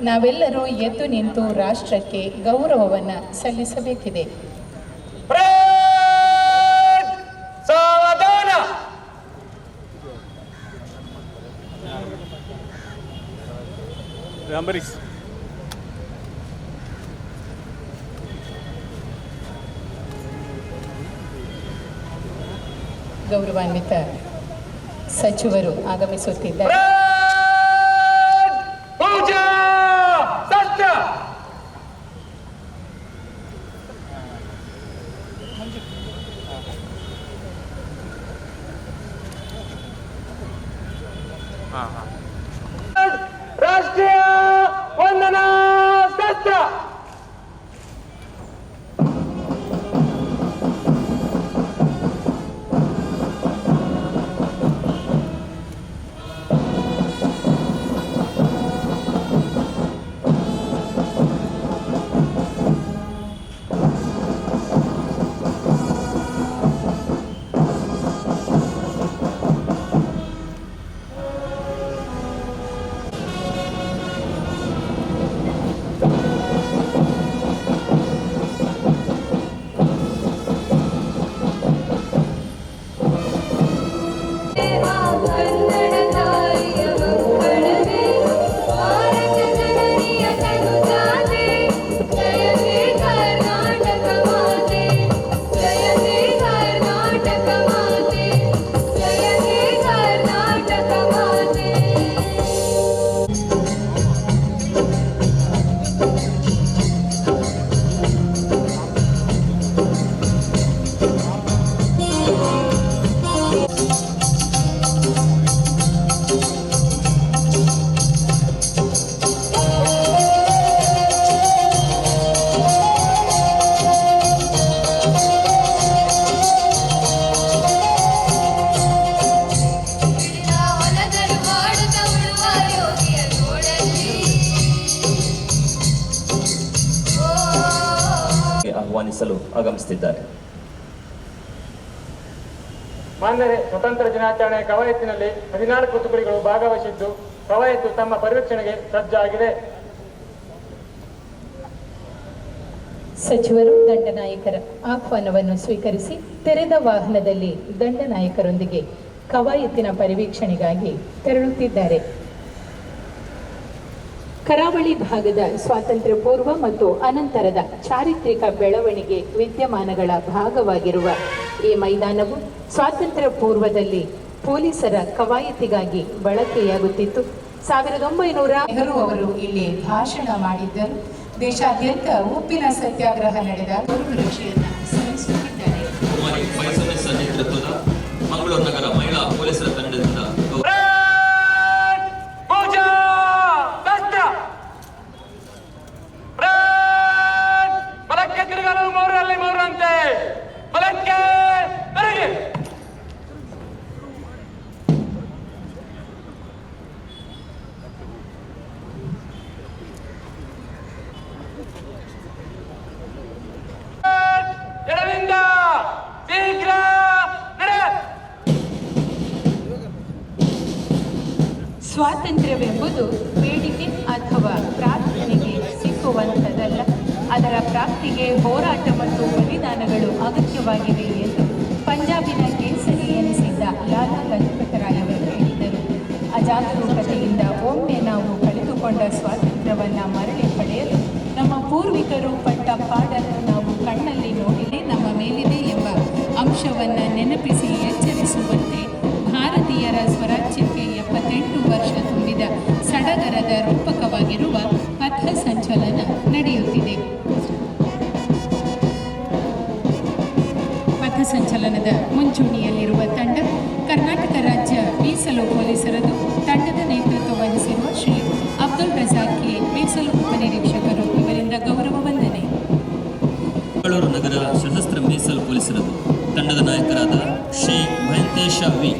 ನಾವೆಲ್ಲರೂ ಎದ್ದು ನಿಂತು ರಾಷ್ಟ್ರಕ್ಕೆ ಗೌರವವನ್ನು ಸಲ್ಲಿಸಬೇಕಿದೆ. ಗೌರವಾನ್ವಿತ ಸಚಿವರು ಆಗಮಿಸುತ್ತಿದ್ದಾರೆ. ರಾಷ್ಟ್ರೀಯ ವಂದನಾ ಶಾಸ್ತ್ರ. ಆಹ್ವಾನಿಸಲು ಆಗಮಿಸುತ್ತಿದ್ದಾರೆ. ಮಾನ್ಯರೇ, ಸ್ವತಂತ್ರ ದಿನಾಚರಣೆ ಕವಾಯತಿನಲ್ಲಿ 14 ತುಕಡಿಗಳು ಭಾಗವಹಿಸಿದ್ದು ಕವಾಯತು ತಮ್ಮ ಪರಿವೀಕ್ಷಣೆಗೆ ಸಜ್ಜಾಗಿದೆ. ಸಚಿವರು ದಂಡನಾಯಕರ ಆಹ್ವಾನವನ್ನು ಸ್ವೀಕರಿಸಿ ತೆರೆದ ವಾಹನದಲ್ಲಿ ದಂಡನಾಯಕರೊಂದಿಗೆ ಕವಾಯತಿನ ಪರಿವೀಕ್ಷಣೆಗಾಗಿ ತೆರಳುತ್ತಿದ್ದಾರೆ. ಕರಾವಳಿ ಭಾಗದ ಸ್ವಾತಂತ್ರ್ಯ ಪೂರ್ವ ಮತ್ತು ಅನಂತರದ ಚಾರಿತ್ರಿಕ ಬೆಳವಣಿಗೆ ವಿದ್ಯಮಾನಗಳ ಭಾಗವಾಗಿರುವ ಈ ಮೈದಾನವು ಸ್ವಾತಂತ್ರ್ಯ ಪೂರ್ವದಲ್ಲಿ ಪೊಲೀಸರ ಕವಾಯತಿಗಾಗಿ ಬಳಕೆಯಾಗುತ್ತಿತ್ತು. 1900 ನೆಹರು ಅವರು ಇಲ್ಲಿ ಭಾಷಣ ಮಾಡಿದ್ದರು. ದೇಶಾದ್ಯಂತ ಉಪ್ಪಿನ ಸತ್ಯಾಗ್ರಹ ನಡೆದ ಗೌರವರಕ್ಷೆಯನ್ನು ಸಲ್ಲಿಸುತ್ತಿದ್ದಾರೆ. ನೇತೃತ್ವದ ಮಂಗಳೂರು ನಗರ ಮಹಿಳಾ ಪೊಲೀಸರ ತಂಡದಿಂದ ಸ್ವಾತಂತ್ರ್ಯವೆಂಬುದು ಬೇಡಿಕೆ ಅಥವಾ ಪ್ರಾರ್ಥನೆಗೆ ಸಿಕ್ಕುವಂಥದ್ದಲ್ಲ, ಅದರ ಪ್ರಾಪ್ತಿಗೆ ಹೋರಾಟ ಮತ್ತು ಬಲಿದಾನಗಳು ಅಗತ್ಯವಾಗಿವೆ ಎಂದು ಪಂಜಾಬಿನ ಕೇಸರಿ ಎನಿಸಿದ್ದ ಲಾಲಾ ಲಜಪತ್ ರಾಯ್ ಅವರು ಹೇಳಿದರು. ಅಜಾಗರೂಕತೆಯಿಂದ ಒಮ್ಮೆ ನಾವು ಕಳೆದುಕೊಂಡ ಸ್ವಾತಂತ್ರ್ಯವನ್ನು ಮರಳಿ ಪಡೆಯಲು ನಮ್ಮ ಪೂರ್ವಿಕರು ಪಟ್ಟ ಪಾಡನ್ನು ನಾವು ಕಣ್ಣಲ್ಲಿ ನೋಡಿಯೇ ನಮ್ಮ ಮೇಲಿದೆ ಎಂಬ ಅಂಶವನ್ನು ನೆನಪಿಸಿ ಎಚ್ಚರಿಸುವಂತೆ ಭಾರತೀಯರ ಸ್ವರಾಜ್ಯಕ್ಕೆ 78 ವರ್ಷ ತುಂಬಿದ ಸಡಗರದ ರೂಪಕವಾಗಿರುವ ಪಥ ಸಂಚಲನ ನಡೆಯುತ್ತಿದೆ. ಪಥ ಸಂಚಲನದ ಮುಂಚೂಣಿಯಲ್ಲಿರುವ ತಂಡ ಕರ್ನಾಟಕ ರಾಜ್ಯ ಮೀಸಲು ಪೊಲೀಸರದು. ತಂಡದ ನೇತೃತ್ವ ವಹಿಸಿರುವ ಶ್ರೀ ಅಬ್ದುಲ್ ರಜಾಕ್ ಕೆ, ಮೀಸಲು ಉಪನಿರೀಕ್ಷಕರು, ಇವರಿಂದ ಗೌರವ ವಂದನೆ. ಮಂಗಳೂರು ನಗರ ಸಶಸ್ತ್ರ ಮೀಸಲು ಪೊಲೀಸರದು ತಂಡದ ನಾಯಕರಾದ ಶ್ರೀ ಮಹಂತೇಶ ವಿ,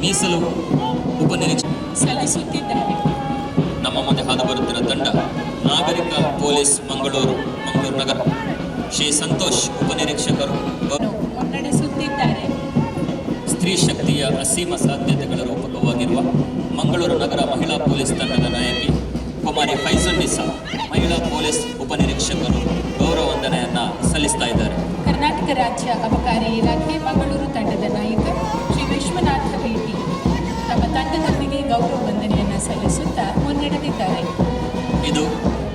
ಮೀಸಲು ಉಪನಿರೀಕ್ಷಕ ಸಲ್ಲಿಸುತ್ತಿದ್ದಾರೆ. ನಮ್ಮ ಮುಂದೆ ಹಾದು ಬರುತ್ತಿರುವ ತಂಡ ನಾಗರಿಕ ಪೊಲೀಸ್ ಮಂಗಳೂರು ನಗರ ಶ್ರೀ ಸಂತೋಷ್, ಉಪನಿರೀಕ್ಷಕರು ಮುನ್ನಡೆಸುತ್ತಿದ್ದಾರೆ. ಸ್ತ್ರೀ ಶಕ್ತಿಯ ಅಸೀಮ ಸಾಧ್ಯತೆಗಳ ರೂಪಕವಾಗಿರುವ ಮಂಗಳೂರು ನಗರ ಮಹಿಳಾ ಪೊಲೀಸ್ ತಂಡದ ನಾಯಕಿ ಕುಮಾರಿ ಫೈಜುನ್ನಿಸಾ ಮಹಿಳಾ ಪೊಲೀಸ್ ಉಪನಿರೀಕ್ಷಕರು ಗೌರವ ವಂದನೆಯನ್ನು ಸಲ್ಲಿಸ್ತಾ ಇದ್ದಾರೆ. ಕರ್ನಾಟಕ ರಾಜ್ಯ ಅಬಕಾರಿ ಇಲಾಖೆ ಮಂಗಳೂರು ತಂಡದ ನಾಯಕ ಶ್ರೀ ವಿಶ್ವನಾಥ ಭೇಟಿ ತಮ್ಮ ತಂಡದೊಂದಿಗೆ ಗೌರವ ವಂದನೆಯನ್ನು ಸಲ್ಲಿಸುತ್ತಾ ಮುನ್ನಡೆದಿದ್ದಾರೆ. ಇದು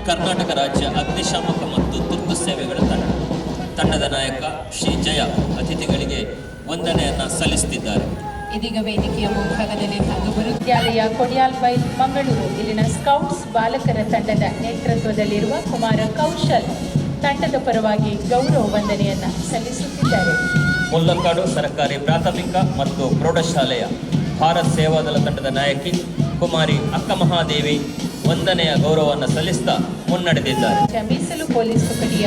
ಕರ್ನಾಟಕ ರಾಜ್ಯ ಅಗ್ನಿಶಾಮಕ ಮತ್ತು ತುರ್ತು ಸೇವೆಗಳ ತಂಡದ ನಾಯಕ ಶ್ರೀ ಜಯ ಅತಿಥಿಗಳಿಗೆ ವಂದನೆಯನ್ನು ಸಲ್ಲಿಸುತ್ತಿದ್ದಾರೆ. ಇದೀಗ ವೇದಿಕೆಯ ಮುಂಭಾಗದಲ್ಲಿ ಕಂಡುಬರು ವಿದ್ಯಾಲಯ ಕೊಡಿಯಾಲ್ಬೈಲ್ ಮಂಗಳೂರು ಇಲ್ಲಿನ ಸ್ಕೌಟ್ಸ್ ಬಾಲಕರ ತಂಡದ ನೇತೃತ್ವದಲ್ಲಿರುವ ಕುಮಾರ ಕೌಶಲ್ ತಂಡದ ಪರವಾಗಿ ಗೌರವ ವಂದನೆಯನ್ನು ಸಲ್ಲಿಸುತ್ತಿದ್ದಾರೆ. ಮುಲ್ಲಕ್ಕಾಡು ಸರ್ಕಾರಿ ಪ್ರಾಥಮಿಕ ಮತ್ತು ಪ್ರೌಢಶಾಲೆಯ ಭಾರತ್ ಸೇವಾದಳ ತಂಡದ ನಾಯಕಿ ಕುಮಾರಿ ಅಕ್ಕ ಮಹಾದೇವಿ ವಂದನೆಯ ಗೌರವವನ್ನು ಸಲ್ಲಿಸ್ತಾ ಮುನ್ನಡೆದಿದ್ದಾರೆ. ಮೀಸಲು ಪೊಲೀಸ್ ತುಕಡಿಯ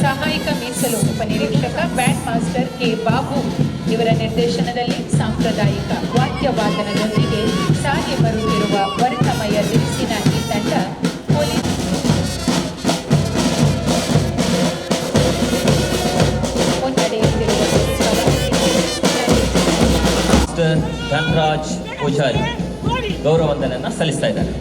ಸಹಾಯಕ ಮೀಸಲು ಉಪನಿರೀಕ್ಷಕ ಬ್ಯಾಂಡ್ ಮಾಸ್ಟರ್ ಕೆ ಬಾಬು ಇವರ ನಿರ್ದೇಶನದಲ್ಲಿ ಸಾಂಪ್ರದಾಯಿಕ ವಾದ್ಯವಾದನದೊಂದಿಗೆ ಸಾಗಿ ಬರುತ್ತಿರುವ ವರ್ಣಮಯ ದಿರಿಸಿನ ಈ ತಂಡ ಪೊಲೀಸ್ ಮುನ್ನಡೆಯುತ್ತಿರುವ ಧನ್ರಾಜ್ ಪೂಜಾರಿ ಗೌರವ ವಂದನೆಯನ್ನು ಸಲ್ಲಿಸ್ತಾ ಇದ್ದಾರೆ.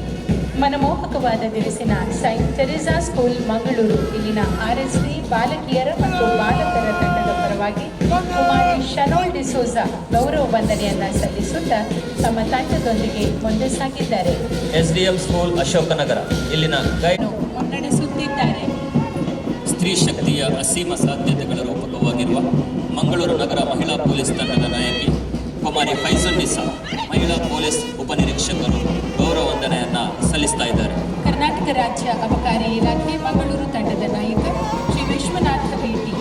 ಮನಮೋಹಕವಾದ ದಿರಿಸಿನ ಸೈಂಟ್ ಟೆರೆಸಾ ಸ್ಕೂಲ್ ಮಂಗಳೂರು ಇಲ್ಲಿನ RSD ಬಾಲಕಿಯರ ಮತ್ತು ಬಾಲಕರ ತಂಡದ ಪರವಾಗಿ ಕುಮಾರಿ ಶನೋಲ್ ಡಿಸೋಜಾ ಗೌರವ ವಂದನೆಯನ್ನು ಸಲ್ಲಿಸುತ್ತಾ ತಮ್ಮ ತಂಡದೊಂದಿಗೆ ಮುಂದೆ ಸಾಗಿದ್ದಾರೆ. SDM ಸ್ಕೂಲ್ ಅಶೋಕನಗರ ಇಲ್ಲಿನ ಗೈಡ್ ಮುನ್ನಡೆಸುತ್ತಿದ್ದಾರೆ. ಸ್ತ್ರೀ ಶಕ್ತಿಯ ಅಸೀಮ ಸಾಧ್ಯತೆಗಳ ರೂಪಕವಾಗಿರುವ ಮಂಗಳೂರು ನಗರ ಮಹಿಳಾ ಪೊಲೀಸ್ ತಂಡದ ನಾಯಕಿ ಕುಮಾರಿ ಫೈಜುನ್ನಿಸಾ ಮಹಿಳಾ ಪೊಲೀಸ್ ಉಪನಿರೀಕ್ಷಕರು ಗೌರವ ವಂದನೆಯನ್ನು ಸಲ್ಲಿಸ್ತಾ ಇದ್ದಾರೆ. ಕರ್ನಾಟಕ ರಾಜ್ಯ ಅಬಕಾರಿ ಇಲಾಖೆ ಮಂಗಳೂರು ತಂಡದ ನಾಯಕ ಶ್ರೀ ವಿಶ್ವನಾಥ ಭೇಟಿ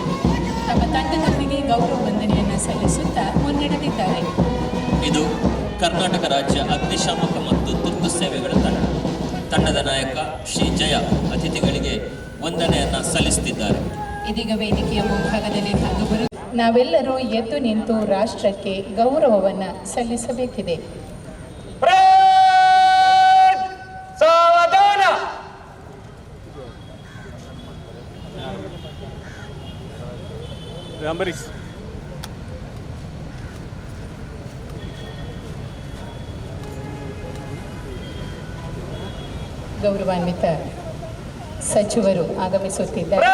ತಮ್ಮ ತಂಡದೊಂದಿಗೆ ಗೌರವ ವಂದನೆಯನ್ನು ಸಲ್ಲಿಸುತ್ತಾ ಮುನ್ನಡೆದಿದ್ದಾರೆ. ಇದು ಕರ್ನಾಟಕ ರಾಜ್ಯ ಅಗ್ನಿಶಾಮಕ ಮತ್ತು ತುರ್ತು ಸೇವೆಗಳ ತಂಡದ ನಾಯಕ ಶ್ರೀ ಜಯ ಅತಿಥಿಗಳಿಗೆ ವಂದನೆಯನ್ನು ಸಲ್ಲಿಸುತ್ತಿದ್ದಾರೆ. ಇದೀಗ ವೇದಿಕೆಯ ಮುಂಭಾಗದಲ್ಲಿ ಕಂಡುಬರು ನಾವೆಲ್ಲರೂ ಎದ್ದು ನಿಂತು ರಾಷ್ಟ್ರಕ್ಕೆ ಗೌರವವನ್ನು ಸಲ್ಲಿಸಬೇಕಿದೆ. ಗೌರವಾನ್ವಿತ ಸಚಿವರು ಆಗಮಿಸುತ್ತಿದ್ದಾರೆ.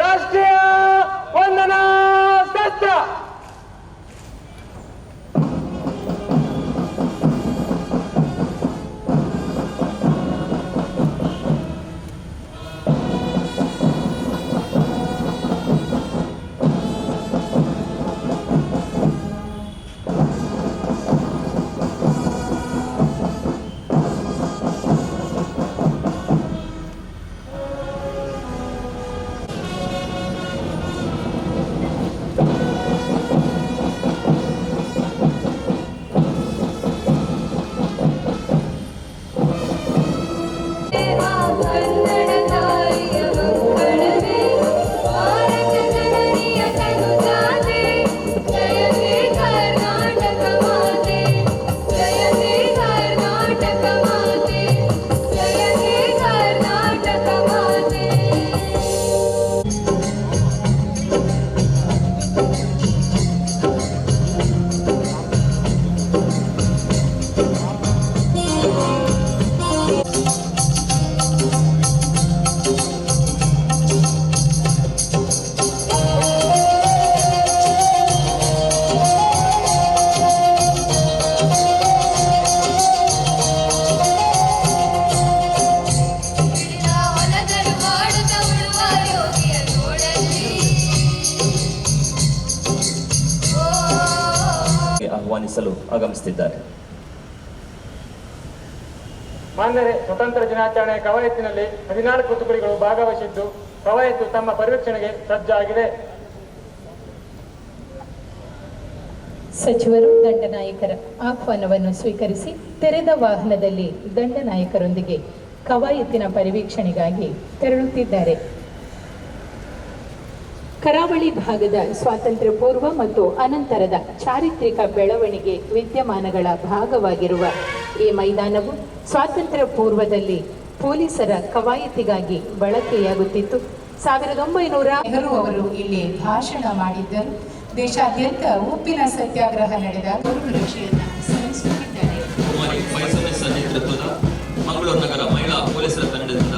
ರಾಷ್ಟ್ರೀಯ ವಂದನಾ ಶಾಸ್ತ್ರ ಆಹ್ವಾನಿಸಲು ಆಗಮಿಸುತ್ತಿದ್ದಾರೆ. ಮಾನ್ಯರೇ, ಸ್ವತಂತ್ರ ದಿನಾಚರಣೆ ಕವಾಯತಿನಲ್ಲಿ 14 ತುಕಡಿಗಳು ಭಾಗವಹಿಸಿದ್ದು ಕವಾಯತು ತಮ್ಮ ಪರಿವೀಕ್ಷಣೆಗೆ ಸಜ್ಜಾಗಿದೆ. ಸಚಿವರು ದಂಡನಾಯಕರ ಆಹ್ವಾನವನ್ನು ಸ್ವೀಕರಿಸಿ ತೆರೆದ ವಾಹನದಲ್ಲಿ ದಂಡನಾಯಕರೊಂದಿಗೆ ಕವಾಯತಿನ ಪರಿವೀಕ್ಷಣೆಗಾಗಿ ತೆರಳುತ್ತಿದ್ದಾರೆ. ಕರಾವಳಿ ಭಾಗದ ಸ್ವಾತಂತ್ರ್ಯ ಪೂರ್ವ ಮತ್ತು ಅನಂತರದ ಚಾರಿತ್ರಿಕ ಬೆಳವಣಿಗೆ ವಿದ್ಯಮಾನಗಳ ಭಾಗವಾಗಿರುವ ಈ ಮೈದಾನವು ಸ್ವಾತಂತ್ರ್ಯ ಪೂರ್ವದಲ್ಲಿ ಪೊಲೀಸರ ಕವಾಯತಿಗಾಗಿ ಬಳಕೆಯಾಗುತ್ತಿತ್ತು. 1900 ನೆಹರು ಅವರು ಇಲ್ಲಿ ಭಾಷಣ ಮಾಡಿದ್ದರು. ದೇಶಾದ್ಯಂತ ಉಪ್ಪಿನ ಸತ್ಯಾಗ್ರಹ ನಡೆದ ಗೌರವರಕ್ಷೆಯನ್ನು ಸಲ್ಲಿಸುತ್ತಿದ್ದಾರೆ. ಕುಮಾರಿ ಫೈಸಲ್ ನಿಸಾ ನೇತೃತ್ವದ ಮಂಗಳೂರು ನಗರ ಮಹಿಳಾ ಪೊಲೀಸರ ತಂಡದಿಂದ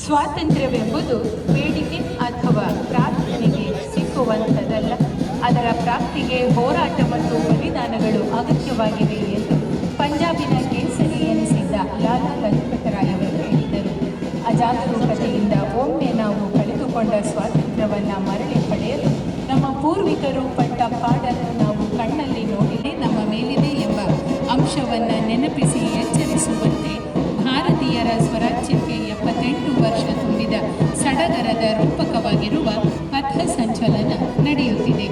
ಸ್ವಾತಂತ್ರ್ಯವೆಂಬುದು ಬೇಡಿಕೆ ಅಥವಾ ಪ್ರಾರ್ಥನೆಗೆ ಸಿಕ್ಕುವಂಥದ್ದಲ್ಲ, ಅದರ ಪ್ರಾಪ್ತಿಗೆ ಹೋರಾಟ ಮತ್ತು ಬಲಿದಾನಗಳು ಅಗತ್ಯವಾಗಿವೆ ಎಂದು ಪಂಜಾಬಿನ ಕೇಸರಿ ಎನಿಸಿದ್ದ ಲಾಲಾ ಲಜಪತ್ ರಾಯ್ ಅವರು ಹೇಳಿದರು. ಅಜಾಗರೂಕತೆಯಿಂದ ಒಮ್ಮೆ ನಾವು ಕಳೆದುಕೊಂಡ ಸ್ವಾತಂತ್ರ್ಯವನ್ನು ಮರಳಿ ಪಡೆಯಲು ನಮ್ಮ ಪೂರ್ವಿಕರು ಪಟ್ಟ ಪಾಡನ್ನು ನಾವು ಕಣ್ಣಲ್ಲಿ ನೋಡಿದೆ, ನಮ್ಮ ಮೇಲಿದೆ ಎಂಬ ಅಂಶವನ್ನು ನೆನಪಿಸಿ ಎಚ್ಚರಿಸುವಂತೆ ಭಾರತೀಯರ ಸ್ವರಾಜ್ಯಕ್ಕೆ 78 ವರ್ಷ ತುಂಬಿದ ಸಡಗರದ ರೂಪಕವಾಗಿರುವ ಪಥ ಸಂಚಲನ ನಡೆಯುತ್ತಿದೆ.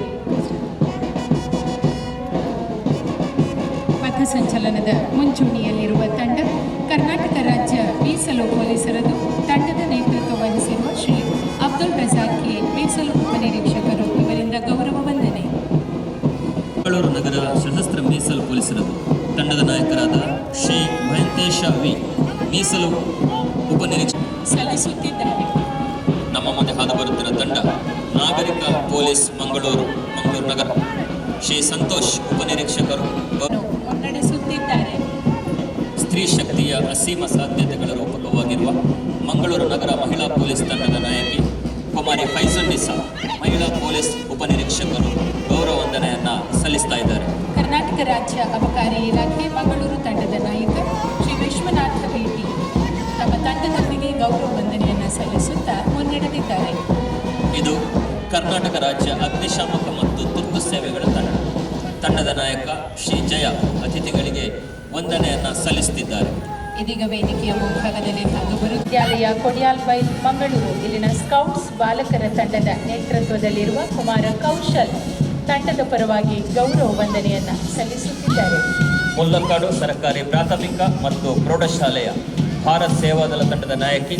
ಪಥ ಸಂಚಲನದ ಮುಂಚೂಣಿಯಲ್ಲಿರುವ ತಂಡ ಕರ್ನಾಟಕ ರಾಜ್ಯ ಮೀಸಲು ಪೊಲೀಸರದು. ತಂಡದ ನೇತೃತ್ವ ವಹಿಸಿರುವ ಶ್ರೀ ಅಬ್ದುಲ್ ರಜಾಕ್ ಕೆ, ಮೀಸಲು ಉಪನಿರೀಕ್ಷಕರು, ಇವರಿಂದ ಗೌರವ ವಂದನೆ. ಮಂಗಳೂರು ನಗರ ಸಶಸ್ತ್ರ ಮೀಸಲು ಪೊಲೀಸರದು ತಂಡದ ನಾಯಕರಾದ ಶ್ರೀ ಮಹಂತೇಶ ವಿ, ಮೀಸಲು ಉಪನಿರೀಕ್ಷಕ ಸಲ್ಲಿಸುತ್ತಿದ್ದಾರೆ. ನಮ್ಮ ಮುಂದೆ ಹಾದು ಬರುತ್ತಿರುವ ತಂಡ ನಾಗರಿಕ ಪೊಲೀಸ್ ಮಂಗಳೂರು ನಗರ ಶ್ರೀ ಸಂತೋಷ್ ಉಪನಿರೀಕ್ಷಕರು ಮುನ್ನಡೆಸುತ್ತಿದ್ದಾರೆ. ಸ್ತ್ರೀ ಶಕ್ತಿಯ ಅಸೀಮ ಸಾಧ್ಯತೆಗಳ ರೂಪಕವಾಗಿರುವ ಮಂಗಳೂರು ನಗರ ಮಹಿಳಾ ಪೊಲೀಸ್ ತಂಡದ ನಾಯಕಿ ಕುಮಾರಿ ಫೈಸಲ್ ನಿಸಾ, ಮಹಿಳಾ ಪೊಲೀಸ್ ಉಪನಿರೀಕ್ಷಕರು ಗೌರವ ವಂದನೆಯನ್ನು ಸಲ್ಲಿಸ್ತಾ ಇದ್ದಾರೆ. ಕರ್ನಾಟಕ ರಾಜ್ಯ ಅಬಕಾರಿ ಇಲಾಖೆ ಮಂಗಳೂರು ತಂಡದ ನಾಯಕ ಶ್ರೀ ವಿಶ್ವನಾಥ ಭೇಟಿ ತಮ್ಮ ತಂಡದೊಂದಿಗೆ ಗೌರವ ವಂದನೆಯನ್ನು ಸಲ್ಲಿಸುತ್ತಾ ಮುನ್ನಡೆದಿದ್ದಾರೆ. ಇದು ಕರ್ನಾಟಕ ರಾಜ್ಯ ಅಗ್ನಿಶಾಮಕ ಮತ್ತು ತುರ್ತು ಸೇವೆಗಳ ತಂಡದ ನಾಯಕ ಶ್ರೀ ಜಯ ಅತಿಥಿಗಳಿಗೆ ವಂದನೆಯನ್ನು ಸಲ್ಲಿಸುತ್ತಿದ್ದಾರೆ. ಇದೀಗ ವೇದಿಕೆಯ ಮುಂಭಾಗದಲ್ಲಿ ಭಾಗವಹಿಸುವ ವಿದ್ಯಾಲಯ ಕೊಡಿಯಾಲ್ಬೈಲ್ ಮಂಗಳೂರು ಇಲ್ಲಿನ ಸ್ಕೌಟ್ಸ್ ಬಾಲಕರ ತಂಡದ ನೇತೃತ್ವದಲ್ಲಿರುವ ಕುಮಾರ ಕೌಶಲ್ ತಂಡದ ಪರವಾಗಿ ಗೌರವ ವಂದನೆಯನ್ನು ಸಲ್ಲಿಸುತ್ತಿದ್ದಾರೆ. ಮುಲ್ಲಕ್ಕಾಡು ಸರ್ಕಾರಿ ಪ್ರಾಥಮಿಕ ಮತ್ತು ಪ್ರೌಢಶಾಲೆಯ ಭಾರತ್ ಸೇವಾದಳ ತಂಡದ ನಾಯಕಿ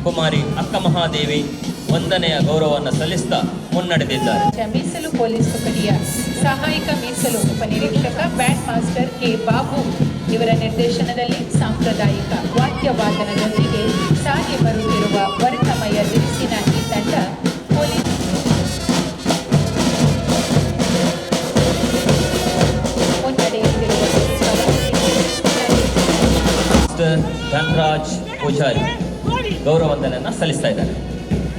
ಕುಮಾರಿ ಅಕ್ಕ ಮಹಾದೇವಿ ವಂದನೆಯ ಗೌರವವನ್ನು ಸಲ್ಲಿಸ್ತಾ ಮುನ್ನಡೆದಿದ್ದಾರೆ. ಮೀಸಲು ಪೊಲೀಸ್ ತುಕಡಿಯ ಸಹಾಯಕ ಮೀಸಲು ಉಪನಿರೀಕ್ಷಕ ಬ್ಯಾಂಡ್ ಮಾಸ್ಟರ್ ಕೆ ಬಾಬು ಇವರ ನಿರ್ದೇಶನದಲ್ಲಿ ಸಾಂಪ್ರದಾಯಿಕ ವಾದ್ಯವಾದನದೊಂದಿಗೆ ಸಾಗಿ ಬರುತ್ತಿರುವ ವರ್ಣಮಯ ದಿರಿಸಿನ ಈ ತಂಡ ಪೊಲೀಸ್ ಮುನ್ನಡೆಯುತ್ತಿರುವ ಧನರಾಜ್ ಪೂಜಾರಿ ಗೌರವ ವಂದನೆಯನ್ನು ಸಲ್ಲಿಸ್ತಾ ಇದ್ದಾರೆ.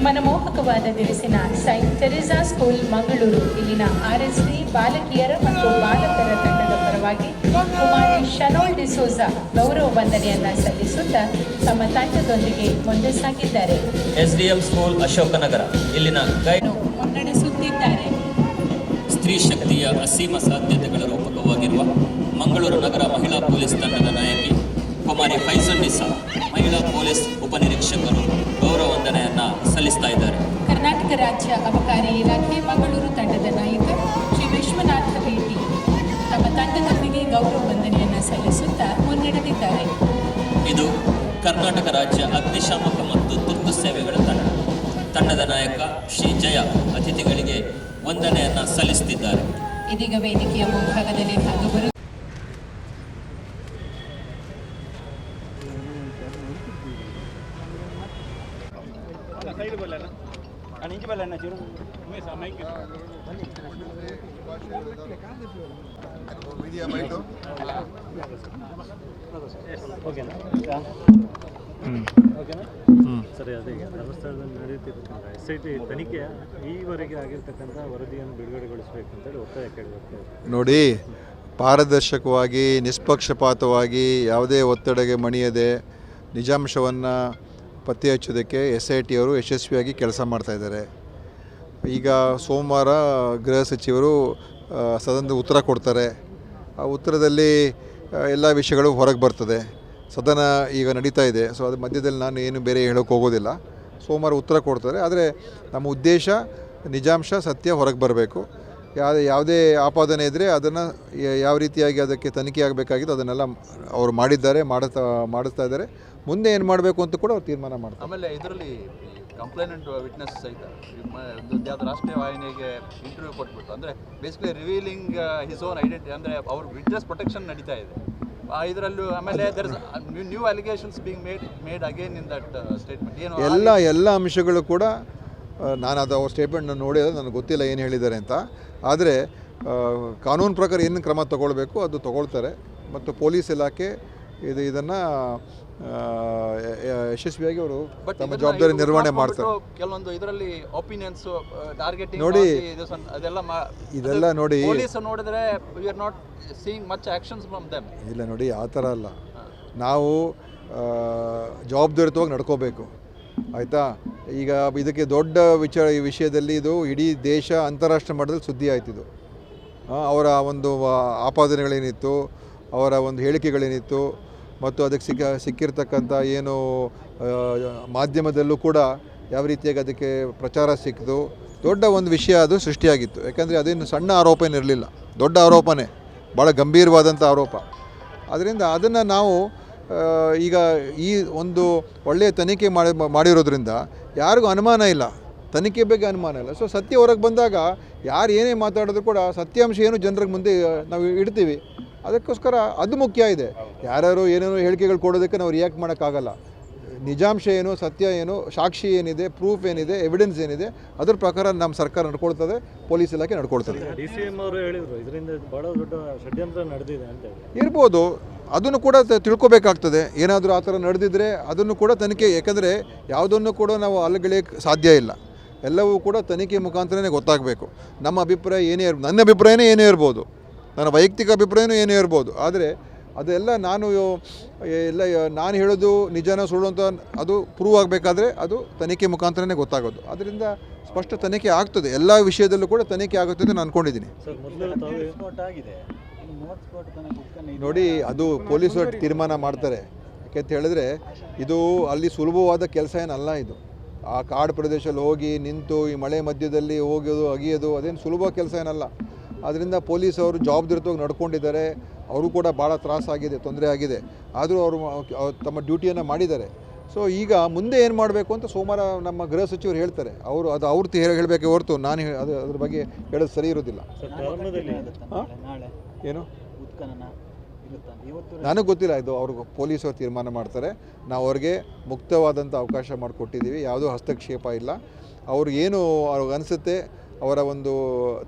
ಮನಮೋಹಕವಾದ ದಿರಿಸಿನ ಸೈಂಟ್ ಟೆರೇಸಾ ಸ್ಕೂಲ್ ಮಂಗಳೂರು ಇಲ್ಲಿನ RSD ಬಾಲಕಿಯರ ಮತ್ತು ಬಾಲಕರ ತಂಡದ ಪರವಾಗಿ ಕುಮಾರಿ ಶನೋಲ್ ಡಿಸೋಜಾ ಗೌರವ ವಂದನೆಯನ್ನು ಸಲ್ಲಿಸುತ್ತಾ ತಮ್ಮ ತಂಡದೊಂದಿಗೆ ಮುಂದೆ ಸಾಗಿದ್ದಾರೆ. SDM ಸ್ಕೂಲ್ ಅಶೋಕನಗರ ಇಲ್ಲಿನ ಗೈಡ್ ಮುನ್ನಡೆಸುತ್ತಿದ್ದಾರೆ. ಸ್ತ್ರೀ ಶಕ್ತಿಯ ಅಸೀಮ ಸಾಧ್ಯತೆಗಳ ರೂಪಕವಾಗಿರುವ ಮಂಗಳೂರು ನಗರ ಮಹಿಳಾ ಪೊಲೀಸ್ ತಂಡದ ನಾಯಕಿ ಕುಮಾರಿ ಫೈಸಲ್ ನಿಸಾ, ಮಹಿಳಾ ಪೊಲೀಸ್ ಉಪನಿರೀಕ್ಷಕರು ಗೌರವ ವಂದನೆಯನ್ನು ಸಲ್ಲಿಸ್ತಾ ಇದ್ದಾರೆ. ಕರ್ನಾಟಕ ರಾಜ್ಯ ಅಬಕಾರಿ ಇಲಾಖೆ ಮಂಗಳೂರು ತಂಡದ ನಾಯಕ ಶ್ರೀ ವಿಶ್ವನಾಥ ಭೇಟಿ ತಮ್ಮ ತಂಡದೊಂದಿಗೆ ಗೌರವ ವಂದನೆಯನ್ನು ಸಲ್ಲಿಸುತ್ತಾ ಮುನ್ನಡೆದಿದ್ದಾರೆ. ಇದು ಕರ್ನಾಟಕ ರಾಜ್ಯ ಅಗ್ನಿಶಾಮಕ ಮತ್ತು ತುರ್ತು ಸೇವೆಗಳ ತಂಡದ ನಾಯಕ ಶ್ರೀ ಜಯ ಅತಿಥಿಗಳಿಗೆ ವಂದನೆಯನ್ನು ಸಲ್ಲಿಸುತ್ತಿದ್ದಾರೆ. ಇದೀಗ ವೇದಿಕೆಯ ಮುಂಭಾಗದಲ್ಲಿ ಭಾಗವಹಿಸುವ ಸರಿ, ಅದೇ ಧರ್ಮಸ್ಥಳದಲ್ಲಿ ನಡೆಯುತ್ತಿರ್ತಕ್ಕಂಥ SIT ತನಿಖೆಯ ಈವರೆಗೆ ಆಗಿರ್ತಕ್ಕಂಥ ವರದಿಯನ್ನು ಬಿಡುಗಡೆಗೊಳಿಸಬೇಕಂತೇಳಿ ಒತ್ತಾಯ ಕೇಳಬೇಕು. ನೋಡಿ, ಪಾರದರ್ಶಕವಾಗಿ ನಿಷ್ಪಕ್ಷಪಾತವಾಗಿ ಯಾವುದೇ ಒತ್ತಡಕ್ಕೆ ಮಣಿಯದೆ ನಿಜಾಂಶವನ್ನು ಪತ್ತೆ ಹಚ್ಚೋದಕ್ಕೆ SIT ಅವರು ಯಶಸ್ವಿಯಾಗಿ ಕೆಲಸ ಮಾಡ್ತಾಯಿದ್ದಾರೆ. ಈಗ ಸೋಮವಾರ ಗೃಹ ಸಚಿವರು ಸದನದ ಉತ್ತರ ಕೊಡ್ತಾರೆ. ಆ ಉತ್ತರದಲ್ಲಿ ಎಲ್ಲ ವಿಷಯಗಳು ಹೊರಗೆ ಬರ್ತದೆ. ಸದನ ಈಗ ನಡೀತಾ ಇದೆ. ಸೊ ಅದ್ರ ಮಧ್ಯದಲ್ಲಿ ನಾನು ಏನು ಬೇರೆ ಹೇಳೋಕ್ಕೆ ಹೋಗೋದಿಲ್ಲ. ಸೋಮವಾರ ಉತ್ತರ ಕೊಡ್ತಾರೆ. ಆದರೆ ನಮ್ಮ ಉದ್ದೇಶ ನಿಜಾಂಶ ಸತ್ಯ ಹೊರಗೆ ಬರಬೇಕು. ಯಾವುದೇ ಆಪಾದನೆ ಇದ್ದರೆ ಅದನ್ನು ಯಾವ ರೀತಿಯಾಗಿ ಅದಕ್ಕೆ ತನಿಖೆ ಆಗಬೇಕಾಗಿತ್ತು ಅದನ್ನೆಲ್ಲ ಅವರು ಮಾಡಿದ್ದಾರೆ, ಮಾಡಿಸ್ತಾ ಇದ್ದಾರೆ. ಮುಂದೆ ಏನು ಮಾಡಬೇಕು ಅಂತ ಕೂಡ ಅವ್ರು ತೀರ್ಮಾನ ಮಾಡ್ತಾರೆ. ಆಮೇಲೆ ಇದರಲ್ಲಿ ಕಂಪ್ಲೇನೆಂಟ್ ವಿಟ್ನೆಸ್ ಸಹಿತ ಒಂದು ಯಾವ್ದು ರಾಷ್ಟ್ರೀಯ ವಾಹಿನಿಗೆ ಇಂಟರ್ವ್ಯೂ ಕೊಟ್ಬಿಟ್ಟು ಅಂದರೆ basically revealing his own identity, ಅಂದರೆ ಅವ್ರ ವಿಟ್ನೆಸ್ ಪ್ರೊಟೆಕ್ಷನ್ ನಡೀತಾ ಇದೆ ಇದರಲ್ಲೂ. ಆಮೇಲೆ there is new allegations being made again in that statement. ಏನು ಎಲ್ಲ ಅಂಶಗಳು ಕೂಡ ನಾನು ಅದು ಅವ್ರ ಸ್ಟೇಟ್ಮೆಂಟ್ನ ನೋಡಿದ್ರೆ ನನಗೆ ಗೊತ್ತಿಲ್ಲ ಏನು ಹೇಳಿದ್ದಾರೆ ಅಂತ. ಆದರೆ ಕಾನೂನು ಪ್ರಕಾರ ಏನು ಕ್ರಮ ತಗೊಳ್ಬೇಕು ಅದು ತಗೊಳ್ತಾರೆ. ಮತ್ತು ಪೊಲೀಸ್ ಇಲಾಖೆ ಇದನ್ನು ಯಶಸ್ವಿಯಾಗಿ ಅವರು ತಮ್ಮ ಜವಾಬ್ದಾರಿ ನಿರ್ವಹಣೆ ಮಾಡ್ತಾರೆ. ಕೆಲವೊಂದು ಇದರಲ್ಲಿ ಒಪಿನಿಯನ್ಸ್ ಟಾರ್ಗೆಟಿಂಗ್ ನೋಡಿ ಇದೆಲ್ಲ ನೋಡಿ ಪೊಲೀಸ್ ನೋಡಿದ್ರೆ we are not seeing much actions from them. ಇಲ್ಲ ನೋಡಿ, ಆ ಥರ ಅಲ್ಲ. ನಾವು ಜವಾಬ್ದಾರಿತವಾಗಿ ನಡ್ಕೋಬೇಕು, ಆಯಿತಾ. ಈಗ ಇದಕ್ಕೆ ದೊಡ್ಡ ಈ ವಿಷಯದಲ್ಲಿ ಇದು ಇಡೀ ದೇಶ ಅಂತಾರಾಷ್ಟ್ರೀಯ ಮಟ್ಟದಲ್ಲಿ ಸುದ್ದಿ ಆಯ್ತಿದ್ದು. ಅವರ ಒಂದು ಆಪಾದನೆಗಳೇನಿತ್ತು, ಅವರ ಒಂದು ಹೇಳಿಕೆಗಳೇನಿತ್ತು, ಮತ್ತು ಅದಕ್ಕೆ ಸಿಕ್ಕಿರ್ತಕ್ಕಂಥ ಏನು ಮಾಧ್ಯಮದಲ್ಲೂ ಕೂಡ ಯಾವ ರೀತಿಯಾಗಿ ಅದಕ್ಕೆ ಪ್ರಚಾರ ಸಿಕ್ಕಿತು, ದೊಡ್ಡ ಒಂದು ವಿಷಯ ಅದು ಸೃಷ್ಟಿಯಾಗಿತ್ತು. ಯಾಕಂದರೆ ಅದೇನು ಸಣ್ಣ ಆರೋಪ ಏನಿರಲಿಲ್ಲ, ದೊಡ್ಡ ಆರೋಪನೇ, ಭಾಳ ಗಂಭೀರವಾದಂಥ ಆರೋಪ. ಅದರಿಂದ ಅದನ್ನು ನಾವು ಈಗ ಈ ಒಂದು ಒಳ್ಳೆಯ ತನಿಖೆ ಮಾಡಿರೋದ್ರಿಂದ ಯಾರಿಗೂ ಅನುಮಾನ ಇಲ್ಲ, ತನಿಖೆ ಬಗ್ಗೆ ಅನುಮಾನ ಇಲ್ಲ. ಸೊ ಸತ್ಯ ಹೊರಗೆ ಬಂದಾಗ ಯಾರು ಏನೇ ಮಾತಾಡಿದ್ರು ಕೂಡ ಸತ್ಯಾಂಶ ಏನು ಜನರಿಗೆ ಮುಂದೆ ನಾವು ಇಡ್ತೀವಿ. ಅದಕ್ಕೋಸ್ಕರ ಅದು ಮುಖ್ಯ ಇದೆ. ಯಾರ್ಯಾರು ಏನೇನೋ ಹೇಳಿಕೆಗಳು ಕೊಡೋದಕ್ಕೆ ನಾವು ರಿಯಾಕ್ಟ್ ಮಾಡೋಕ್ಕಾಗಲ್ಲ. ನಿಜಾಂಶ ಏನು, ಸತ್ಯ ಏನು, ಸಾಕ್ಷಿ ಏನಿದೆ, ಪ್ರೂಫ್ ಏನಿದೆ, ಎವಿಡೆನ್ಸ್ ಏನಿದೆ, ಅದ್ರ ಪ್ರಕಾರ ನಮ್ಮ ಸರ್ಕಾರ ನಡ್ಕೊಳ್ತದೆ, ಪೊಲೀಸ್ ಇಲಾಖೆ ನಡ್ಕೊಳ್ತದೆ. DCM ಅವರು ಹೇಳಿದರು ಇದರಿಂದ ಭಾಳ ದೊಡ್ಡ ಷಡ್ಯಂತ್ರ ನಡೆದಿದೆ ಅಂತ ಇರ್ಬೋದು. ಅದನ್ನು ಕೂಡ ತಿಳ್ಕೊಬೇಕಾಗ್ತದೆ. ಏನಾದರೂ ಆ ಥರ ನಡೆದಿದ್ದರೆ ಅದನ್ನು ಕೂಡ ತನಿಖೆ, ಯಾಕಂದರೆ ಯಾವುದನ್ನು ಕೂಡ ನಾವು ಅಲ್ಲಗೆಳೆಯೋಕ್ಕೆ ಸಾಧ್ಯ ಇಲ್ಲ. ಎಲ್ಲವೂ ಕೂಡ ತನಿಖೆ ಮುಖಾಂತರನೇ ಗೊತ್ತಾಗಬೇಕು. ನಮ್ಮ ಅಭಿಪ್ರಾಯ ನನ್ನ ಅಭಿಪ್ರಾಯನೇ ಏನೇ ಇರ್ಬೋದು, ನನ್ನ ವೈಯಕ್ತಿಕ ಅಭಿಪ್ರಾಯನೂ ಏನೇ ಇರ್ಬೋದು. ಆದರೆ ಅದೆಲ್ಲ ನಾನು ಹೇಳೋದು ನಿಜನ ಸುಳ್ಳು ಅಂತ ಅದು ಪ್ರೂವ್ ಆಗಬೇಕಾದ್ರೆ ಅದು ತನಿಖೆ ಮುಖಾಂತರನೇ ಗೊತ್ತಾಗೋದು. ಅದರಿಂದ ಸ್ಪಷ್ಟ ತನಿಖೆ ಆಗ್ತದೆ, ಎಲ್ಲ ವಿಷಯದಲ್ಲೂ ಕೂಡ ತನಿಖೆ ಆಗುತ್ತೆ ಅಂತ ನಾನು ಅಂದ್ಕೊಂಡಿದ್ದೀನಿ. ನೋಡಿ, ಅದು ಪೊಲೀಸರು ತೀರ್ಮಾನ ಮಾಡ್ತಾರೆ. ಯಾಕೆಂತ ಹೇಳಿದ್ರೆ ಇದು ಅಲ್ಲಿ ಸುಲಭವಾದ ಕೆಲಸ ಏನಲ್ಲ. ಇದು ಆ ಕಾಡು ಪ್ರದೇಶದಲ್ಲಿ ಹೋಗಿ ನಿಂತು ಈ ಮಳೆ ಮಧ್ಯದಲ್ಲಿ ಹೋಗೋದು ಅಗಿಯೋದು ಅದೇನು ಸುಲಭ ಕೆಲಸ ಏನಲ್ಲ. ಆದ್ದರಿಂದ ಪೊಲೀಸವರು ಜವಾಬ್ದಾರಿತವಾಗಿ ನಡ್ಕೊಂಡಿದ್ದಾರೆ. ಅವರು ಕೂಡ ಭಾಳ ತ್ರಾಸಾಗಿದೆ, ತೊಂದರೆ ಆಗಿದೆ. ಆದರೂ ಅವರು ತಮ್ಮ ಡ್ಯೂಟಿಯನ್ನು ಮಾಡಿದ್ದಾರೆ. ಸೊ ಈಗ ಮುಂದೆ ಏನು ಮಾಡಬೇಕು ಅಂತ ಸೋಮವಾರ ನಮ್ಮ ಗೃಹ ಸಚಿವರು ಹೇಳ್ತಾರೆ. ಅದು ಅವ್ರು ಹೇಳಬೇಕೆ ಹೊರತು ನಾನು ಅದ್ರ ಬಗ್ಗೆ ಹೇಳೋದು ಸರಿ ಇರೋದಿಲ್ಲ. ಏನು ನನಗೆ ಗೊತ್ತಿಲ್ಲ. ಇದು ಅವ್ರಿಗೆ ಪೊಲೀಸರು ತೀರ್ಮಾನ ಮಾಡ್ತಾರೆ. ನಾವು ಅವ್ರಿಗೆ ಮುಕ್ತವಾದಂಥ ಅವಕಾಶ ಮಾಡಿಕೊಟ್ಟಿದ್ದೀವಿ. ಯಾವುದೂ ಹಸ್ತಕ್ಷೇಪ ಇಲ್ಲ. ಅವ್ರಿಗೇನು ಅವ್ರಿಗೆ ಅನಿಸುತ್ತೆ ಅವರ ಒಂದು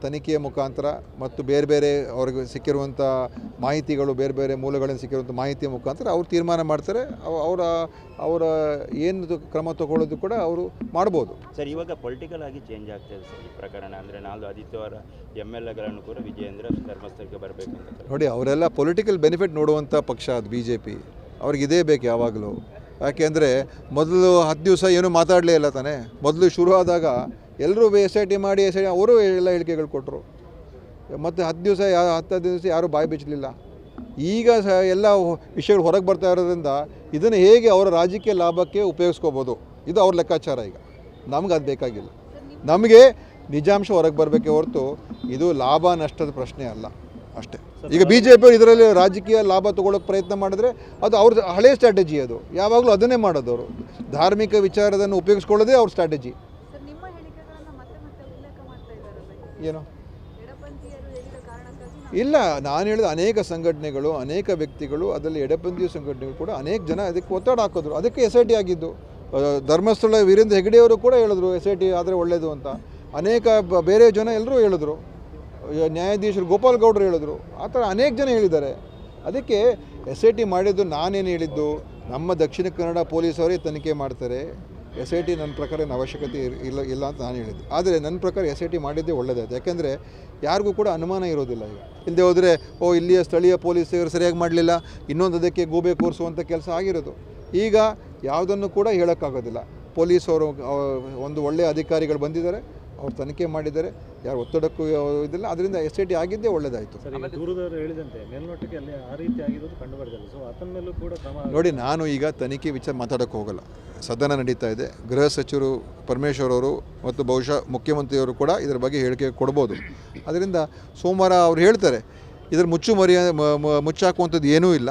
ತನಿಖೆಯ ಮುಖಾಂತರ ಮತ್ತು ಬೇರೆ ಬೇರೆ ಅವ್ರಿಗೆ ಸಿಕ್ಕಿರುವಂಥ ಮಾಹಿತಿಗಳು, ಬೇರೆ ಬೇರೆ ಮೂಲಗಳಿಂದ ಸಿಕ್ಕಿರುವಂಥ ಮಾಹಿತಿಯ ಮುಖಾಂತರ ಅವ್ರು ತೀರ್ಮಾನ ಮಾಡ್ತಾರೆ. ಅವರ ಏನು ಕ್ರಮ ತಗೊಳ್ಳೋದು ಕೂಡ ಅವರು ಮಾಡ್ಬೋದು. ಸರ್, ಇವಾಗ ಪೊಲಿಟಿಕಲ್ ಆಗಿ ಚೇಂಜ್ ಆಗ್ತಾಯಿದೆ ಸರ್ ಈ ಪ್ರಕರಣ. ಅಂದರೆ ನಾಲ್ಕು ಆದಿತ್ಯವಾರ MLAಗಳನ್ನು ಕೂಡ ವಿಜಯೇಂದ್ರ ಧರ್ಮಸ್ಥಳಕ್ಕೆ ಬರಬೇಕಂತ. ನೋಡಿ, ಅವರೆಲ್ಲ ಪೊಲಿಟಿಕಲ್ ಬೆನಿಫಿಟ್ ನೋಡುವಂಥ ಪಕ್ಷ ಅದು BJP. ಅವ್ರಿಗೆ ಇದೇ ಬೇಕು ಯಾವಾಗಲೂ. ಯಾಕೆಂದರೆ ಮೊದಲು 10 ದಿವಸ ಏನೂ ಮಾತಾಡಲೇ ಇಲ್ಲ ತಾನೇ. ಮೊದಲು ಶುರು ಆದಾಗ ಎಲ್ಲರೂ SIT ಮಾಡಿ ಅವರು ಎಲ್ಲ ಹೇಳಿಕೆಗಳು ಕೊಟ್ಟರು. ಮತ್ತು 10 ದಿವಸ ಯಾರೂ ಬಾಯಿ ಬಿಚ್ಚಲಿಲ್ಲ. ಈಗ ಎಲ್ಲ ವಿಷಯಗಳು ಹೊರಗೆ ಬರ್ತಾ ಇರೋದ್ರಿಂದ ಇದನ್ನು ಹೇಗೆ ಅವರ ರಾಜಕೀಯ ಲಾಭಕ್ಕೆ ಉಪಯೋಗಿಸ್ಕೋಬೋದು, ಇದು ಅವ್ರ ಲೆಕ್ಕಾಚಾರ. ಈಗ ನಮ್ಗೆ ಅದು ಬೇಕಾಗಿಲ್ಲ. ನಮಗೆ ನಿಜಾಂಶ ಹೊರಗೆ ಬರಬೇಕೆ ಹೊರತು ಇದು ಲಾಭ ನಷ್ಟದ ಪ್ರಶ್ನೆ ಅಲ್ಲ ಅಷ್ಟೇ. ಈಗ BJP ಇದರಲ್ಲಿ ರಾಜಕೀಯ ಲಾಭ ತೊಗೊಳಕ್ಕೆ ಪ್ರಯತ್ನ ಮಾಡಿದ್ರೆ ಅದು ಅವ್ರದ್ದು ಹಳೆಯ ಸ್ಟ್ರಾಟಜಿ. ಅದು ಯಾವಾಗಲೂ ಅದನ್ನೇ ಮಾಡೋದು. ಅವರು ಧಾರ್ಮಿಕ ವಿಚಾರದನ್ನು ಉಪಯೋಗಿಸ್ಕೊಳ್ಳೋದೇ ಅವ್ರ ಸ್ಟ್ರಾಟಜಿ. ಏನು ಇಲ್ಲ, ನಾನು ಹೇಳಿದ ಅನೇಕ ಸಂಘಟನೆಗಳು, ಅನೇಕ ವ್ಯಕ್ತಿಗಳು, ಅದರಲ್ಲಿ ಎಡಪಂಥೀಯ ಸಂಘಟನೆಗಳು ಕೂಡ ಅನೇಕ ಜನ ಅದಕ್ಕೆ ಒತ್ತಡ ಹಾಕಿದ್ರು. ಅದಕ್ಕೆ SIT ಆಗಿದ್ದು. ಧರ್ಮಸ್ಥಳ ವೀರೇಂದ್ರ ಹೆಗಡೆಯವರು ಕೂಡ ಹೇಳಿದ್ರು SIT ಆದರೆ ಒಳ್ಳೆಯದು ಅಂತ. ಅನೇಕ ಬೇರೆ ಜನ ಎಲ್ಲರೂ ಹೇಳಿದ್ರು. ನ್ಯಾಯಾಧೀಶರು ಗೋಪಾಲ್ ಗೌಡರು ಹೇಳಿದ್ರು. ಆ ಥರ ಅನೇಕ ಜನ ಹೇಳಿದ್ದಾರೆ. ಅದಕ್ಕೆ SIT ಮಾಡಿದ್ದು ನಾನೇನು ಹೇಳಿದ್ದು, ನಮ್ಮ ದಕ್ಷಿಣ ಕನ್ನಡ ಪೊಲೀಸವರೇ ತನಿಖೆ ಮಾಡ್ತಾರೆ. SIT ನನ್ನ ಪ್ರಕಾರ ಏನು ಅವಶ್ಯಕತೆ ಇಲ್ಲ ಅಂತ ನಾನು ಹೇಳಿದ್ದು. ಆದರೆ ನನ್ನ ಪ್ರಕಾರ SIT ಮಾಡಿದ್ದೇ ಒಳ್ಳೆಯದಾಯ್ತು. ಯಾಕೆಂದರೆ ಯಾರಿಗೂ ಕೂಡ ಅನುಮಾನ ಇರೋದಿಲ್ಲ. ಈಗ ಇಲ್ಲದೆ ಹೋದರೆ ಇಲ್ಲಿಯ ಸ್ಥಳೀಯ ಪೊಲೀಸರು ಸರಿಯಾಗಿ ಮಾಡಲಿಲ್ಲ, ಇನ್ನೊಂದು ಅದಕ್ಕೆ ಗೂಬೆ ಕೂರಿಸುವಂಥ ಕೆಲಸ ಆಗಿರೋದು. ಈಗ ಯಾವುದನ್ನು ಕೂಡ ಹೇಳೋಕ್ಕಾಗೋದಿಲ್ಲ. ಪೊಲೀಸವರು ಒಂದು ಒಳ್ಳೆಯ ಅಧಿಕಾರಿಗಳು ಬಂದಿದ್ದಾರೆ. ಅವ್ರು ತನಿಖೆ ಮಾಡಿದ್ದಾರೆ, ಯಾರು ಒತ್ತಡಕ್ಕೂ ಇದಿಲ್ಲ. ಅದರಿಂದ SIT ಆಗಿದ್ದೇ ಒಳ್ಳೆಯದಾಯಿತು. ಸರ್, ಈಗ ದೂರದವರು ಹೇಳಿದಂತೆ ಮೇಲ್ನೋಟಕ್ಕೆ ಅಲ್ಲಿ ಆ ರೀತಿ ಆಗಿರೋದು ಕಂಡು ಬರ್ತಿಲ್ಲ. ಸೊ ಆತನ ಮೇಲೂ ಕೂಡ ಕ್ರಮ ನೋಡಿ, ನಾನು ಈಗ ತನಿಖೆ ವಿಚಾರ ಮಾತಾಡೋಕ್ಕೆ ಹೋಗಲ್ಲ. ಸದನ ನಡೀತಾ ಇದೆ. ಗೃಹ ಸಚಿವರು ಪರಮೇಶ್ವರ್ ಅವರು ಮತ್ತು ಬಹುಶಃ ಮುಖ್ಯಮಂತ್ರಿಯವರು ಕೂಡ ಇದರ ಬಗ್ಗೆ ಹೇಳಿಕೆ ಕೊಡ್ಬೋದು. ಅದರಿಂದ ಸೋಮವಾರ ಅವ್ರು ಹೇಳ್ತಾರೆ. ಇದರ ಮುಚ್ಚಾಕುವಂಥದ್ದು ಏನೂ ಇಲ್ಲ,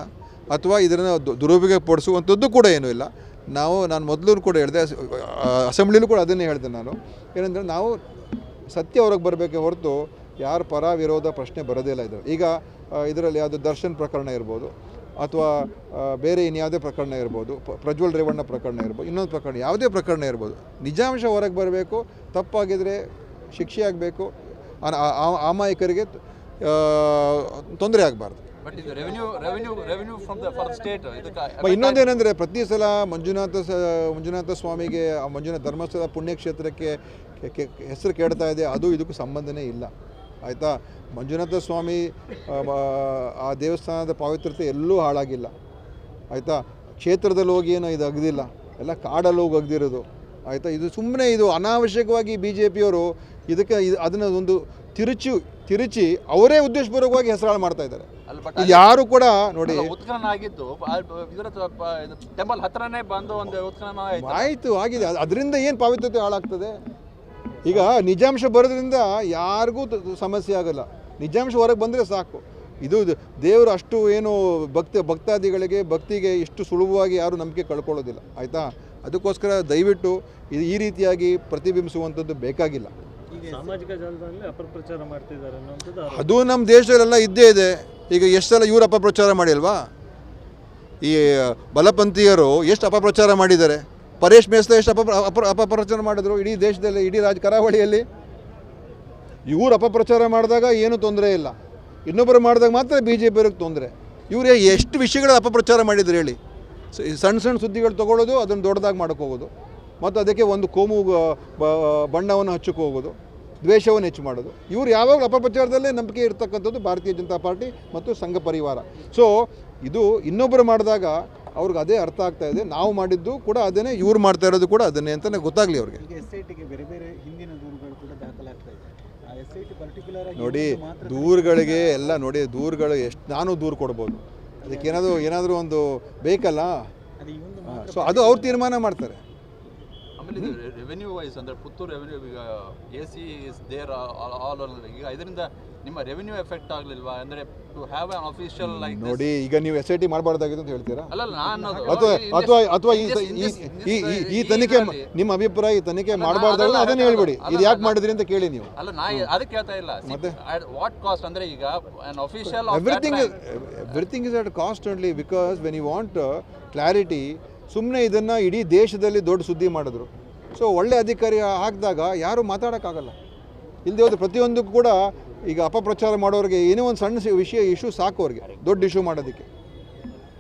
ಅಥವಾ ಇದನ್ನು ದುರುಪಯೋಗಪಡಿಸುವಂಥದ್ದು ಕೂಡ ಏನೂ ಇಲ್ಲ. ನಾನು ಮೊದಲು ಕೂಡ ಹೇಳಿದೆ, ಅಸೆಂಬ್ಲಿಲೂ ಕೂಡ ಅದನ್ನೇ ಹೇಳಿದೆ ನಾನು. ಏನಂದರೆ ನಾವು ಸತ್ಯ ಹೊರಗೆ ಬರಬೇಕೆ ಹೊರತು ಯಾರ ಪರ ವಿರೋಧ ಪ್ರಶ್ನೆ ಬರೋದೇ ಇಲ್ಲ. ಈಗ ಇದರಲ್ಲಿ ಯಾವುದು ದರ್ಶನ್ ಪ್ರಕರಣ ಇರ್ಬೋದು, ಅಥವಾ ಬೇರೆ ಇನ್ಯಾವುದೇ ಪ್ರಕರಣ ಇರ್ಬೋದು, ಪ್ರಜ್ವಲ್ ರೇವಣ್ಣ ಪ್ರಕರಣ ಇರ್ಬೋದು, ಇನ್ನೊಂದು ಪ್ರಕರಣ, ಯಾವುದೇ ಪ್ರಕರಣ ಇರ್ಬೋದು, ನಿಜಾಂಶ ಹೊರಗೆ ಬರಬೇಕು. ತಪ್ಪಾಗಿದ್ದರೆ ಶಿಕ್ಷೆ ಆಗಬೇಕು, ಅಮಾಯಕರಿಗೆ ತೊಂದರೆ ಆಗಬಾರ್ದು. ಬಟ್ ಇದು revenue from the for state. ಇನ್ನೊಂದೇನೆಂದರೆ, ಪ್ರತಿ ಸಲ ಮಂಜುನಾಥ ಸ್ವಾಮಿಗೆ, ಮಂಜುನಾಥ ಧರ್ಮಸ್ಥಳ ಪುಣ್ಯಕ್ಷೇತ್ರಕ್ಕೆ ಹೆಸರು ಕೆಡ್ತಾ ಇದೆ. ಅದು ಇದಕ್ಕೂ ಸಂಬಂಧನೇ ಇಲ್ಲ, ಆಯಿತಾ. ಮಂಜುನಾಥ ಸ್ವಾಮಿ ಆ ದೇವಸ್ಥಾನದ ಪವಿತ್ರತೆ ಎಲ್ಲೂ ಹಾಳಾಗಿಲ್ಲ, ಆಯಿತಾ. ಕ್ಷೇತ್ರದಲ್ಲಿ ಹೋಗಿ ಏನೋ ಇದು ಅಗದಿಲ್ಲ, ಎಲ್ಲ ಕಾಡಲ್ಲಿ ಹೋಗಿ ಅಗದಿರೋದು, ಆಯಿತಾ. ಇದು ಸುಮ್ಮನೆ ಇದು ಅನಾವಶ್ಯಕವಾಗಿ BJPಯವರು ಇದಕ್ಕೆ ಅದನ್ನು ಒಂದು ತಿರುಚಿ ಅವರೇ ಉದ್ದೇಶಪೂರ್ವಕವಾಗಿ ಹೆಸರಾಳು ಮಾಡ್ತಾ ಇದ್ದಾರೆ. ಯಾರು ಕೂಡ ನೋಡಿ, ಉತ್ಖನನ ಆಗಿದ್ದು ಇದರ ಟೆಂಪಲ್ ಹತ್ರನೇ ಬಂದು ಒಂದು ಉತ್ಖನನ ಆಯಿತು, ಆಗಿದೆ. ಅದರಿಂದ ಏನು ಪವಿತ್ರತೆ ಹಾಳಾಗ್ತದೆ? ಈಗ ನಿಜಾಂಶ ಬರೋದ್ರಿಂದ ಯಾರಿಗೂ ಸಮಸ್ಯೆ ಆಗಲ್ಲ. ನಿಜಾಂಶ ಹೊರಗೆ ಬಂದರೆ ಸಾಕು. ಇದು ದೇವರು ಅಷ್ಟು ಏನು ಭಕ್ತಾದಿಗಳಿಗೆ ಭಕ್ತಿಗೆ ಇಷ್ಟು ಸುಲಭವಾಗಿ ಯಾರು ನಂಬಿಕೆ ಕಳ್ಕೊಳ್ಳೋದಿಲ್ಲ, ಆಯಿತಾ. ಅದಕ್ಕೋಸ್ಕರ ದಯವಿಟ್ಟು ಈ ರೀತಿಯಾಗಿ ಪ್ರತಿಬಿಂಬಿಸುವಂಥದ್ದು ಬೇಕಾಗಿಲ್ಲ. ಸಾಮಾಜಿಕ ಜಾಲತಾಣದಲ್ಲಿ ಅಪಪ್ರಚಾರ ಮಾಡ್ತಿದ್ದಾರೆ ಅನ್ನೋಂಥದ್ದು ಅದು ನಮ್ಮ ದೇಶದಲ್ಲೆಲ್ಲ ಇದ್ದೇ ಇದೆ. ಈಗ ಎಷ್ಟು ಸಲ ಇವರು ಅಪಪ್ರಚಾರ ಮಾಡಿಲ್ವಾ? ಈ ಬಲಪಂಥೀಯರು ಎಷ್ಟು ಅಪಪ್ರಚಾರ ಮಾಡಿದ್ದಾರೆ. ಪರೇಶ್ ಮೇಸ್ತಾ ಎಷ್ಟು ಅಪಪ್ರಚಾರ ಮಾಡಿದ್ರು ಇಡೀ ದೇಶದಲ್ಲಿ, ಇಡೀ ಕರಾವಳಿಯಲ್ಲಿ. ಇವರು ಅಪಪ್ರಚಾರ ಮಾಡಿದಾಗ ಏನೂ ತೊಂದರೆ ಇಲ್ಲ, ಇನ್ನೊಬ್ಬರು ಮಾಡಿದಾಗ ಮಾತ್ರ BJPಯವ್ರಿಗೆ ತೊಂದರೆ. ಇವರು ಎಷ್ಟು ವಿಷಯಗಳ ಅಪಪ್ರಚಾರ ಮಾಡಿದ್ರು ಹೇಳಿ. ಸಣ್ಣ ಸುದ್ದಿಗಳು ತೊಗೊಳ್ಳೋದು, ಅದನ್ನು ದೊಡ್ಡದಾಗಿ ಮಾಡೋಕ್ಕೆ ಹೋಗೋದು, ಮತ್ತು ಅದಕ್ಕೆ ಒಂದು ಕೋಮು ಬಣ್ಣವನ್ನು ಹಚ್ಚಕ್ಕೆ ಹೋಗೋದು, ದ್ವೇಷವನ್ನು ಹೆಚ್ಚು ಮಾಡೋದು. ಇವರು ಯಾವಾಗಲೂ ಅಪಪ್ರಚಾರದಲ್ಲೇ ನಂಬಿಕೆ ಇರ್ತಕ್ಕಂಥದ್ದು ಭಾರತೀಯ ಜನತಾ ಪಾರ್ಟಿ ಮತ್ತು ಸಂಘ ಪರಿವಾರ. ಸೊ ಇದು ಇನ್ನೊಬ್ಬರು ಮಾಡಿದಾಗ ಅವ್ರಿಗೆ ಅದೇ ಅರ್ಥ ಆಗ್ತಾ ಇದೆ. ನಾವು ಮಾಡಿದ್ದು ಕೂಡ ಅದನ್ನೇ, ಇವ್ರು ಮಾಡ್ತಾ ಇರೋದು ಕೂಡ ಅದನ್ನೇ ಅಂತಲೇ ಗೊತ್ತಾಗಲಿ ಅವ್ರಿಗೆ. SITಗೆ ಬೇರೆ ಬೇರೆ ಹಿಂದಿನ ದೂರುಗಳು ಕೂಡ ದಾಖಲಾಗ್ತಾ ಇದೆ. SIT ಪರ್ಟಿಕ್ಯುಲರ್ ಆಗಿ ನೋಡಿ, ದೂರುಗಳಿಗೆ ಎಲ್ಲ ನೋಡಿ, ದೂರುಗಳು ಎಷ್ಟು ನಾನು ದೂರು ಕೊಡ್ಬೋದು, ಅದಕ್ಕೆ ಏನಾದರೂ ಒಂದು ಬೇಕಲ್ಲ. ಸೊ ಅದು ಅವ್ರು ತೀರ್ಮಾನ ಮಾಡ್ತಾರೆ. ಆಮೇಲೆ ಇದು ರೆವೆನ್ಯೂ ವೈಸ್ ಅಂದರೆ ಪುತ್ತೂರು ರೆವೆನ್ಯೂ ಈಗ AC ಇಸ್ ದೇರ್ ಆಲ್ ಈಗ ಇದರಿಂದ ನಿಮ್ಮ ರೆವೆನ್ಯೂ ಎಫೆಕ್ಟ್ ಆಗಲಿಲ್ವಾ? ಅಂದರೆ to have an official like ನೋಡಿ, ಈಗ ನೀವು SIT ಮಾಡಬಾರ್ದಾಗಿತ್ತು ಅಂತ ಹೇಳ್ತೀರಾ? ಅಲ್ಲ ನಾನು ಅಥವಾ ಈ ತನಿಖೆ, ನಿಮ್ಮ ಅಭಿಪ್ರಾಯ, ಈ ತನಿಖೆ ಮಾಡಬಾರ್ದಾಗಲ್ಲ ಅದನ್ನು ಹೇಳ್ಬೇಡಿ. ಇದು ಯಾಕೆ ಮಾಡಿದ್ರಿ ಅಂತ ಕೇಳಿ ನೀವು. ಅಲ್ಲ, ನಾ ಅದಕ್ಕೆ ಕೇಳ್ತಾ ಇಲ್ಲ. ಮತ್ತೆ ವಾಟ್ ಕಾಸ್ಟ್ ಅಂದರೆ ಈಗ an official everything is at cost only, because when you want clarity. ಸುಮ್ಮನೆ ಇದನ್ನು ಇಡೀ ದೇಶದಲ್ಲಿ ದೊಡ್ಡ ಸುದ್ದಿ ಮಾಡಿದ್ರು. ಸೊ ಒಳ್ಳೆ ಅಧಿಕಾರಿ ಹಾಕಿದಾಗ ಯಾರೂ ಮಾತಾಡೋಕ್ಕಾಗಲ್ಲ. ಇಲ್ಲದೆ ಹೋದ್ರೆ ಪ್ರತಿಯೊಂದಕ್ಕೂ ಕೂಡ ಈಗ ಅಪಪ್ರಚಾರ ಮಾಡೋರಿಗೆ ಏನೋ ಒಂದು ಸಣ್ಣ ಇಶ್ಯೂ ಸಾಕು ಅವ್ರಿಗೆ ದೊಡ್ಡ ಇಶ್ಯೂ ಮಾಡೋದಕ್ಕೆ.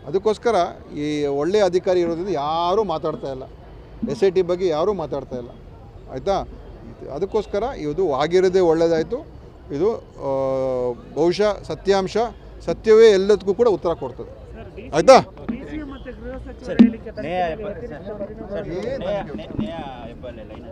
ಅದಕ್ಕೋಸ್ಕರ ಈ ಒಳ್ಳೆಯ ಅಧಿಕಾರಿ ಇರೋದ್ರಿಂದ ಯಾರೂ ಮಾತಾಡ್ತಾ ಇಲ್ಲ, SIT ಬಗ್ಗೆ ಯಾರೂ ಮಾತಾಡ್ತಾ ಇಲ್ಲ, ಆಯಿತಾ. ಅದಕ್ಕೋಸ್ಕರ ಇದು ಆಗಿರೋದೇ ಒಳ್ಳೆಯದಾಯಿತು. ಇದು ಬಹುಶಃ ಸತ್ಯವೇ ಎಲ್ಲದಕ್ಕೂ ಕೂಡ ಉತ್ತರ ಕೊಡ್ತದೆ, ಆಯಿತಾ. ನೇಯ ಹೆಬ್ಬಾಲೆ ಲೈನ್